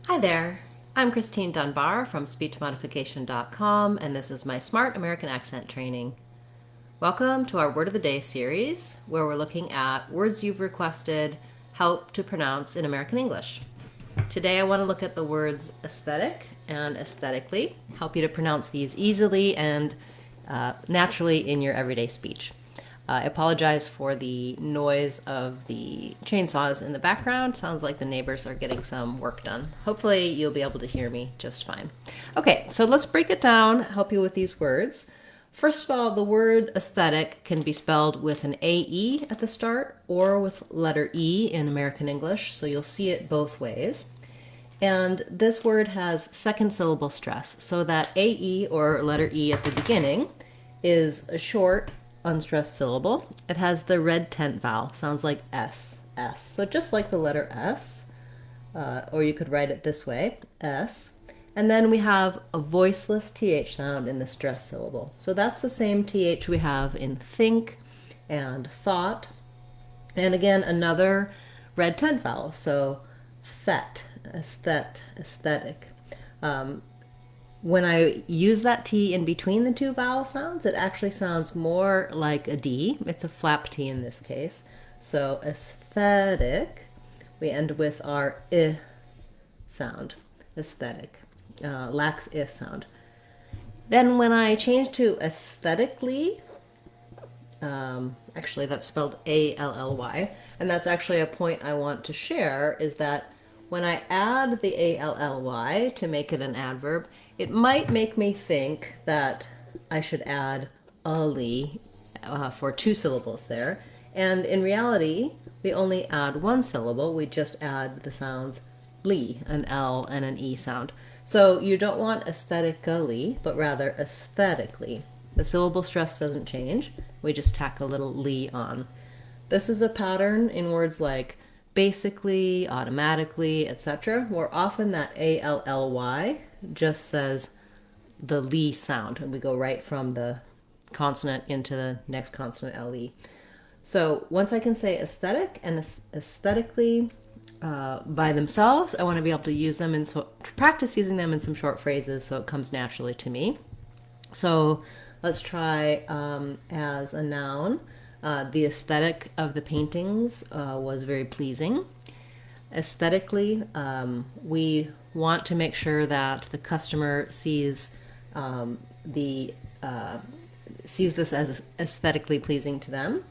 Hi there, I'm Christine Dunbar from SpeechModification.com, and this is my Smart American Accent training. Welcome to our Word of the Day series, where we're looking at words you've requested help to pronounce in American English. Today I want to look at the words aesthetic and aesthetically, help you to pronounce these easily and naturally in your everyday speech. I apologize for the noise of the chainsaws in the background. Sounds like the neighbors are getting some work done. Hopefully you'll be able to hear me just fine. Okay, so let's break it down, help you with these words. First of all, the word aesthetic can be spelled with an AE at the start or with letter E in American English, so you'll see it both ways. And this word has second syllable stress, so that AE or letter E at the beginning is a short, unstressed syllable. It has the red tent vowel, sounds like S, S. So just like the letter S, or you could write it this way, S. And then we have a voiceless TH sound in the stressed syllable. So that's the same TH we have in think and thought. And again, another red tent vowel, so thet, aesthet, aesthetic. When I use that T in between the two vowel sounds, it actually sounds more like a D. It's a flap T in this case. So aesthetic, we end with our I sound, aesthetic, lacks I sound. Then when I change to aesthetically, actually that's spelled A-L-L-Y, and that's actually a point I want to share, is that when I add the A-L-L-Y to make it an adverb, it might make me think that I should add ali for two syllables there. And in reality, we only add one syllable. We just add the sounds li, an L and an E sound. So you don't want aesthetically, but rather aesthetically. The syllable stress doesn't change. We just tack a little li on. This is a pattern in words like basically, automatically, etc., where often that A-L-L-Y just says the li sound, and we go right from the consonant into the next consonant, L-E. So once I can say aesthetic and aesthetically by themselves, I want to be able to use them and so practice using them in some short phrases so it comes naturally to me. So let's try as a noun. The aesthetic of the paintings was very pleasing. Aesthetically, we want to make sure that the customer sees sees this as aesthetically pleasing to them.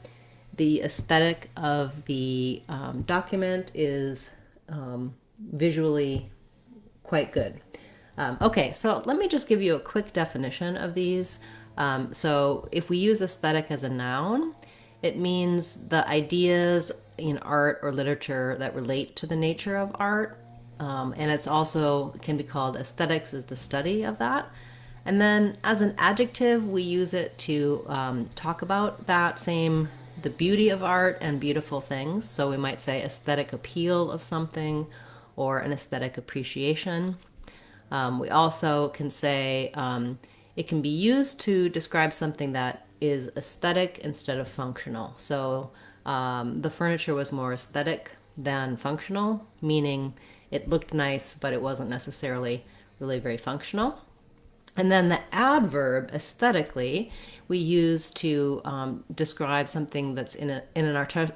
The aesthetic of the document is visually quite good. Okay, so let me just give you a quick definition of these. So if we use aesthetic as a noun, it means the ideas in art or literature that relate to the nature of art. And it's also can be called aesthetics is the study of that. And then as an adjective, we use it to talk about that same, the beauty of art and beautiful things. So we might say aesthetic appeal of something or an aesthetic appreciation. We also can say it can be used to describe something that is aesthetic instead of functional. So the furniture was more aesthetic than functional, meaning it looked nice, but it wasn't necessarily really very functional. And then the adverb aesthetically we use to describe something that's in an artistic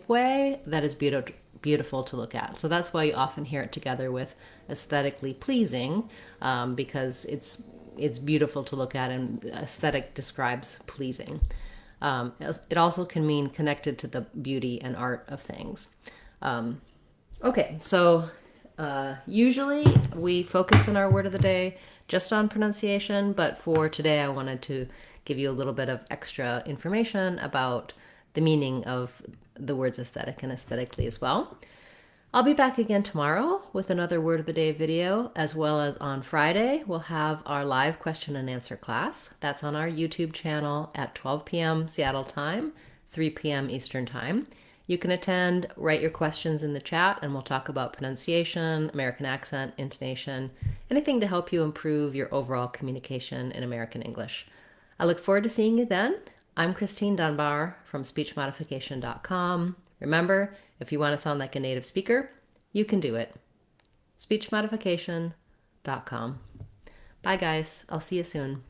way that is beautiful to look at. So that's why you often hear it together with aesthetically pleasing, because it's beautiful to look at, and aesthetic describes pleasing. It also can mean connected to the beauty and art of things. Okay, so usually we focus in our word of the day just on pronunciation, but for today I wanted to give you a little bit of extra information about the meaning of the words aesthetic and aesthetically as well. I'll be back again tomorrow with another Word of the Day video, as well as on Friday we'll have our live question and answer class. That's on our YouTube channel at 12 p.m. Seattle time, 3 p.m. Eastern time. You can attend, write your questions in the chat, and we'll talk about pronunciation, American accent, intonation, anything to help you improve your overall communication in American English. I look forward to seeing you then. I'm Christine Dunbar from SpeechModification.com. Remember, if you want to sound like a native speaker, You can do it. Speechmodification.com. Bye, guys. I'll see you soon.